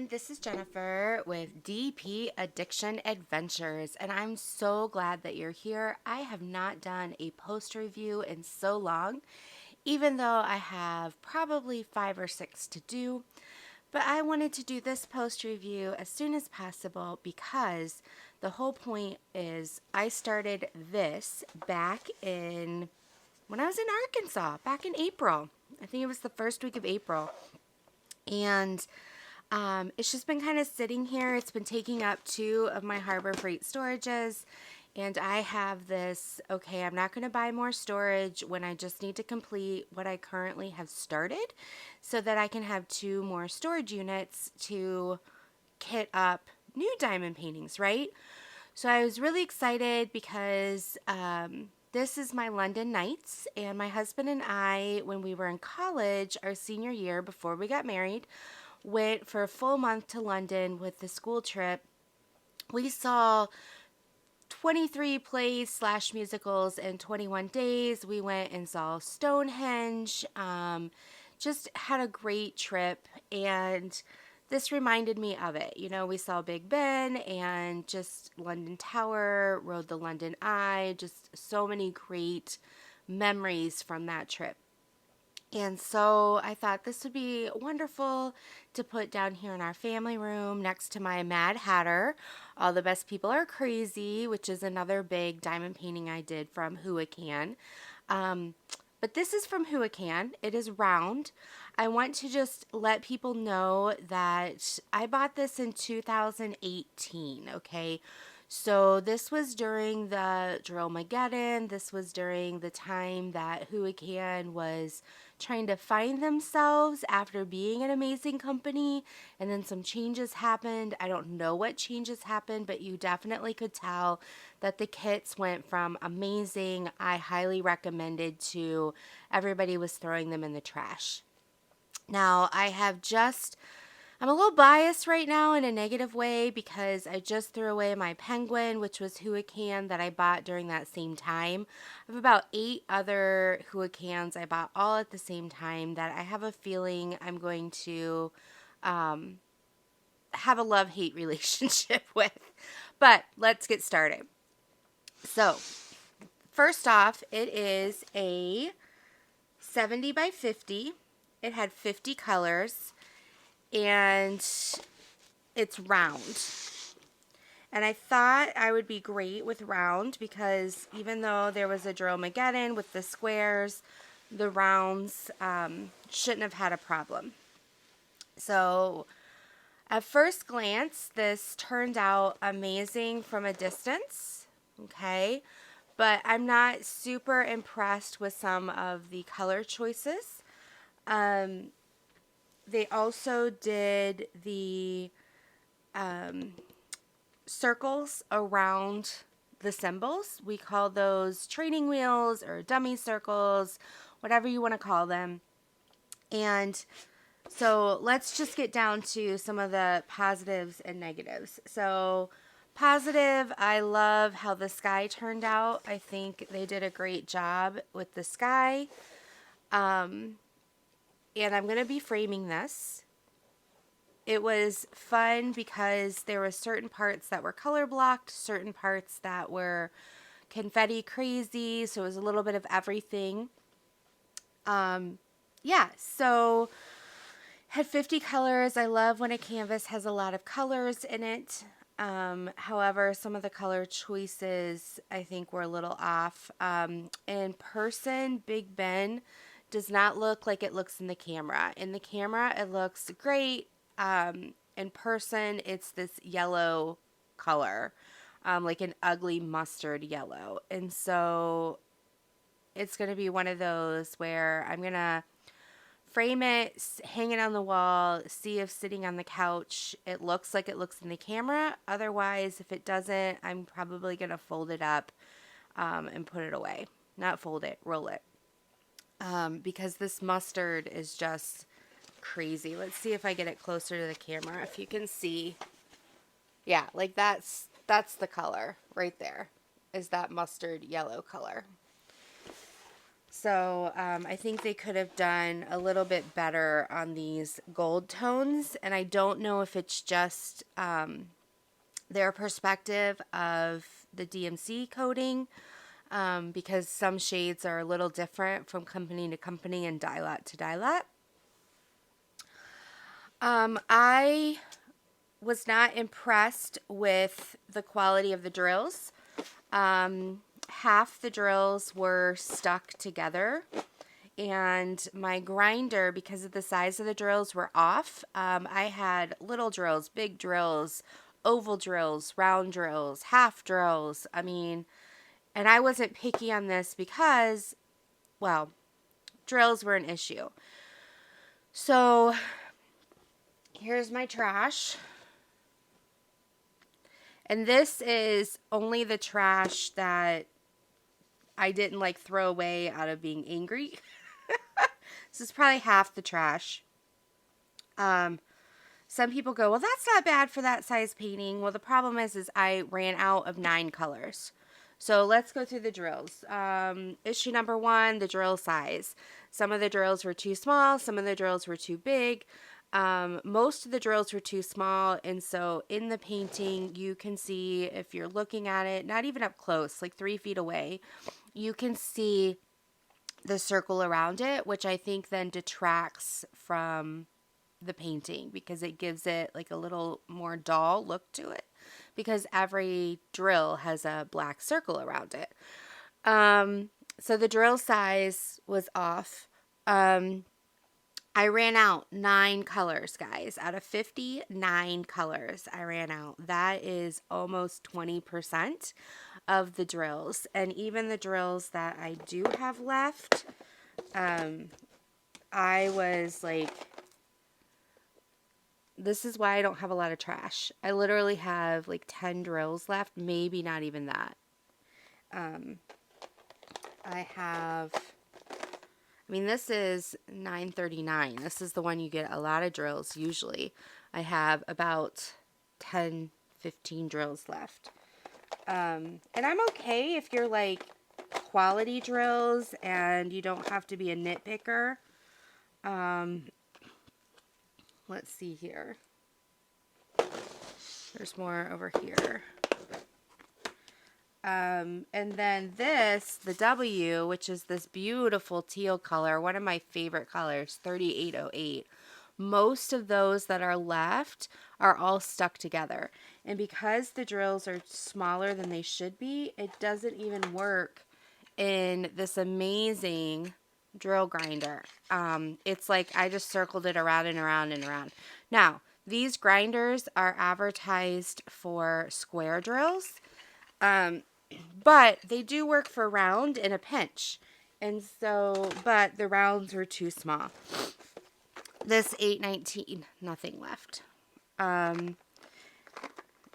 everyone, this is Jennifer with DP Addiction Adventures, and I'm so glad that you're here. I have not done a post review in so long, even though I have probably 5 or 6 to do. But I wanted to do this post review as soon as possible because the whole point is I started this back in when I was in Arkansas, back in April. I think it was the first week of April. And it's just been kind of sitting here. It's been taking up 2 of my Harbor Freight storages. And I have this, okay, I'm not going to buy more storage when I just need to complete what I currently have started so that I can have 2 more storage units to kit up new diamond paintings, right? So I was really excited because this is my London nights, and my husband and I, when we were in college, our senior year before we got married, went for a full month to London with the school trip. We saw 23 plays slash musicals in 21 days. We went and saw Stonehenge, just had a great trip, and this reminded me of it. You know, we saw Big Ben and just London Tower, rode the London Eye, just so many great memories from that trip. And so I thought this would be wonderful to put down here in our family room next to my Mad Hatter. All the Best People Are Crazy, which is another big diamond painting I did from Huacan. But this is from Huacan. It is round. I want to just let people know that I bought this in 2018, okay? So this was during the Drillmageddon. This was during the time that Huacan was trying to find themselves after being an amazing company, and then some changes happened. I don't know what changes happened, but you definitely could tell that the kits went from amazing, I highly recommended, to everybody was throwing them in the trash. Now, I'm a little biased right now in a negative way because I just threw away my Penguin, which was Huacan that I bought during that same time. I have about 8 other Huacans I bought all at the same time that I have a feeling I'm going to have a love-hate relationship with. But let's get started. So, first off, it is a 70 by 50. It had 50 colors. And it's round. And I thought I would be great with round because even though there was a Drillmageddon with the squares, the rounds shouldn't have had a problem. So at first glance, this turned out amazing from a distance, okay? But I'm not super impressed with some of the color choices. They also did the circles around the symbols. We call those training wheels or dummy circles, whatever you want to call them. And so let's just get down to some of the positives and negatives. So positive, I love how the sky turned out. I think they did a great job with the sky. And I'm going to be framing this. It was fun because there were certain parts that were color blocked, certain parts that were confetti crazy, so it was a little bit of everything. So had 50 colors. I love when a canvas has a lot of colors in it. However, some of the color choices I think were a little off. In person, Big Ben does not look like it looks in the camera. In the camera, it looks great. In person, it's this yellow color, like an ugly mustard yellow. And so it's going to be one of those where I'm going to frame it, hang it on the wall, see if sitting on the couch, it looks like it looks in the camera. Otherwise, if it doesn't, I'm probably going to fold it up and put it away. Not fold it, roll it. Because this mustard is just crazy. Let's see if I get it closer to the camera. If you can see. Yeah, like that's the color right there. Is that mustard yellow color. So I think they could have done a little bit better on these gold tones. And I don't know if it's just their perspective of the DMC coating, because some shades are a little different from company to company and dye lot to dye lot. I was not impressed with the quality of the drills. Half the drills were stuck together, and my grinder, because of the size of the drills, were off. I had little drills, big drills, oval drills, round drills, half drills. I mean, and I wasn't picky on this because, well, drills were an issue. So here's my trash. And this is only the trash that I didn't like throw away out of being angry. This is probably half the trash. Some people go, well, that's not bad for that size painting. Well, the problem is I ran out of 9 colors. So let's go through the drills. Issue number 1, the drill size. Some of the drills were too small. Some of the drills were too big. Most of the drills were too small. And so in the painting, you can see, if you're looking at it, not even up close, like 3 feet away, you can see the circle around it, which I think then detracts from the painting because it gives it like a little more dull look to it, because every drill has a black circle around it. So the drill size was off. I ran out 9 colors, guys. Out of 59 colors, I ran out. That is almost 20% of the drills. And even the drills that I do have left, I was like, this is why I don't have a lot of trash. I literally have like 10 drills left, maybe not even that. This is 939. This is the one you get a lot of drills usually. I have about 10, 15 drills left. And I'm okay if you're like quality drills and you don't have to be a nitpicker. Let's see here. There's more over here. And then this, the W, which is this beautiful teal color, one of my favorite colors, 3808. Most of those that are left are all stuck together. And because the drills are smaller than they should be, it doesn't even work in this amazing drill grinder. It's like I just circled it around and around and around. Now, these grinders are advertised for square drills. But they do work for round in a pinch. And so, but the rounds were too small. This 819, nothing left.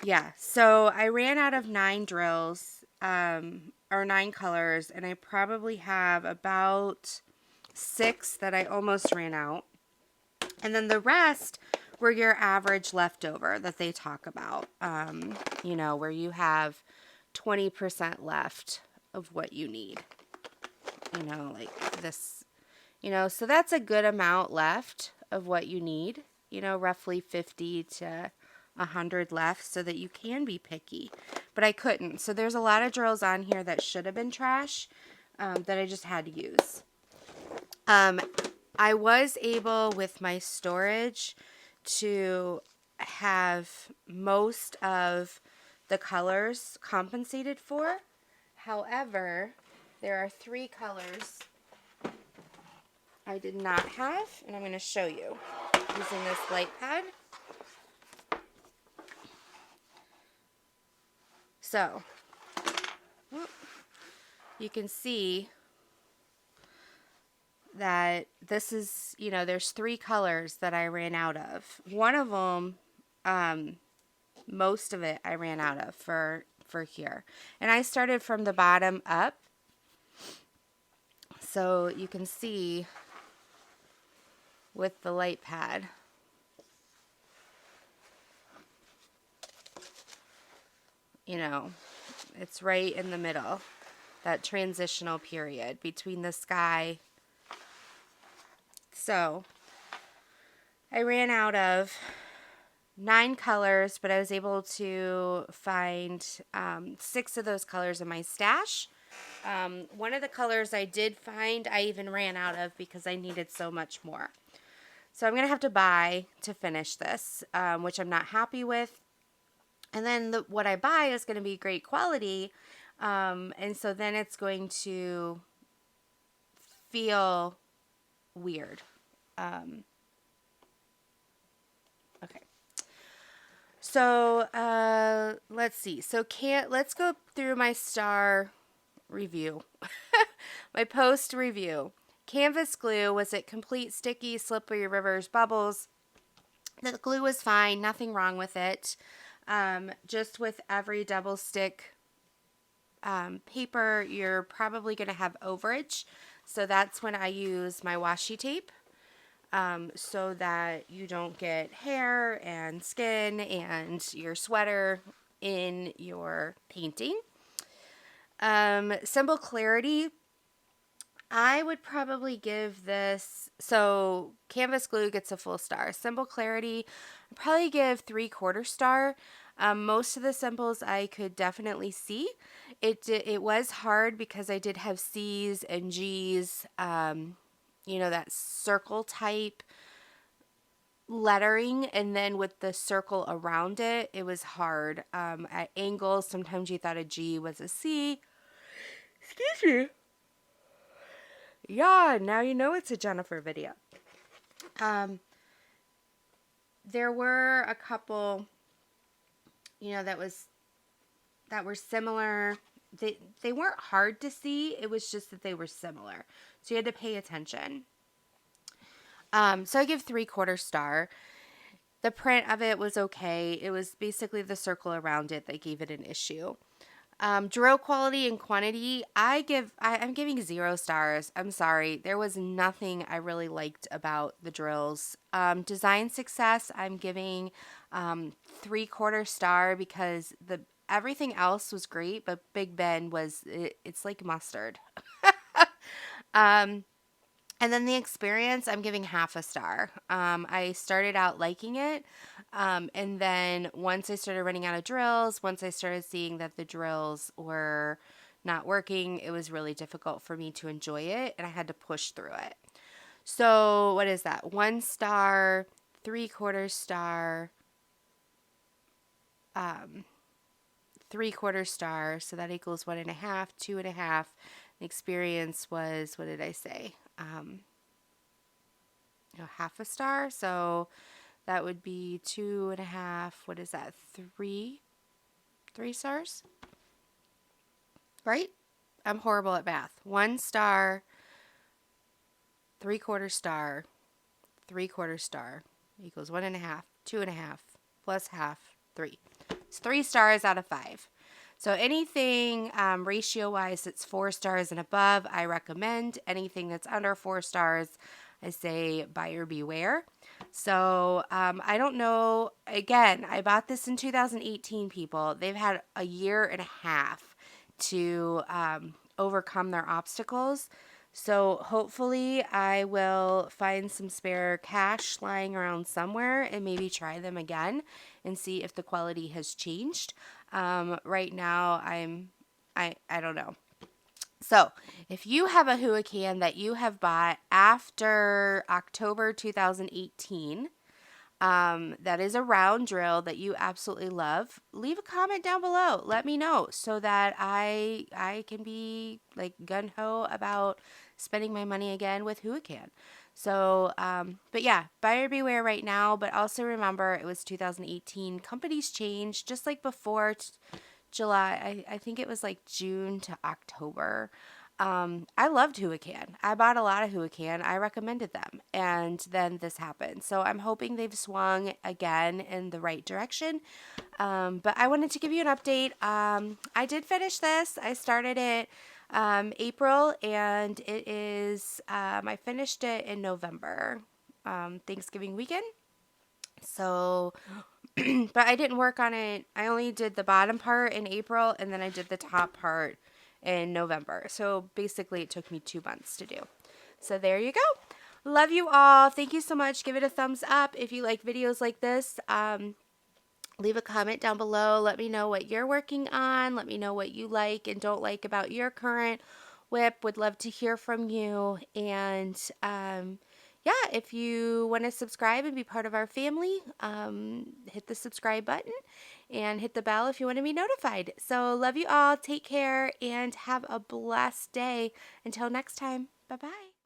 Yeah, so I ran out of 9 drills, or 9 colors, and I probably have about 6 that I almost ran out. And then the rest were your average leftover that they talk about, where you have 20% left of what you need, like this, so that's a good amount left of what you need, roughly 50 to 100 left so that you can be picky, but I couldn't. So there's a lot of drills on here that should have been trash, that I just had to use. I was able with my storage to have most of the colors compensated for. However, there are 3 colors I did not have, and I'm going to show you using this light pad. So, you can see that this is, there's 3 colors that I ran out of. One of them, most of it I ran out of for here. And I started from the bottom up. So you can see with the light pad. It's right in the middle. that transitional period between the sky. So I ran out of 9 colors, but I was able to find 6 of those colors in my stash. One of the colors I did find, I even ran out of because I needed so much more. So I'm going to have to buy to finish this, which I'm not happy with. And then what I buy is going to be great quality. And so then it's going to feel weird. Okay. So let's see. So let's go through my star review. My post review. Canvas glue, was it complete, sticky, slippery, rivers, bubbles? The glue was fine. Nothing wrong with it. Just with every double stick paper, you're probably going to have overage. So that's when I use my washi tape. So that you don't get hair and skin and your sweater in your painting. Symbol clarity, I would probably give this, so canvas glue gets a full star. Symbol clarity, I'd probably give 3/4 star. Most of the symbols I could definitely see. It was hard because I did have C's and G's, that circle type lettering, and then with the circle around it, it was hard. At angles, sometimes you thought a G was a C. Excuse me. Yeah, now you know it's a Jennifer video. There were a couple, that were similar. They weren't hard to see. It was just that they were similar, so you had to pay attention. So I give 3/4 star. The print of it was okay. It was basically the circle around it that gave it an issue. Drill quality and quantity, I'm giving 0 stars. I'm sorry. There was nothing I really liked about the drills. Design success, I'm giving 3/4 star because everything else was great, but Big Ben it's like mustard. And then the experience, I'm giving 1/2 star. I started out liking it. And then once I started running out of drills, once I started seeing that the drills were not working, it was really difficult for me to enjoy it. And I had to push through it. So what is that? 1 star, 3/4 star, 3/4 star. So that equals 1.5, 2.5. The experience was, what did I say? 1/2 star. So that would be 2.5. What is that? 3 stars, right? I'm horrible at math. 1 star, 3/4 star, 3/4 star equals 1.5, 2.5 plus half, 3. It's 3 stars out of 5. So anything ratio wise that's 4 stars and above, I recommend. Anything that's under 4 stars, I say buyer beware. So I don't know. Again, I bought this in 2018, people. They've had a year and a half to overcome their obstacles. So hopefully I will find some spare cash lying around somewhere and maybe try them again and see if the quality has changed. Right now I don't know. So if you have a Huacan that you have bought after October 2018, that is a round drill that you absolutely love, leave a comment down below. Let me know so that I can be like gung-ho about spending my money again with Huacan. So, but yeah, buyer beware right now, but also remember it was 2018. Companies change, just like before July. I think it was like June to October. I loved Huacan. I bought a lot of Huacan. I recommended them. And then this happened. So I'm hoping they've swung again in the right direction. But I wanted to give you an update. I did finish this. I started it April, and it is, I finished it in November, Thanksgiving weekend. So, but I didn't work on it. I only did the bottom part in April, and then I did the top part in November. So basically it took me 2 months to do. So there you go. Love you all. Thank you so much. Give it a thumbs up if you like videos like this. Leave a comment down below. Let me know what you're working on. Let me know what you like and don't like about your current whip. Would love to hear from you. And yeah, if you want to subscribe and be part of our family, hit the subscribe button and hit the bell if you want to be notified. So love you all. Take care and have a blessed day. Until next time. Bye-bye.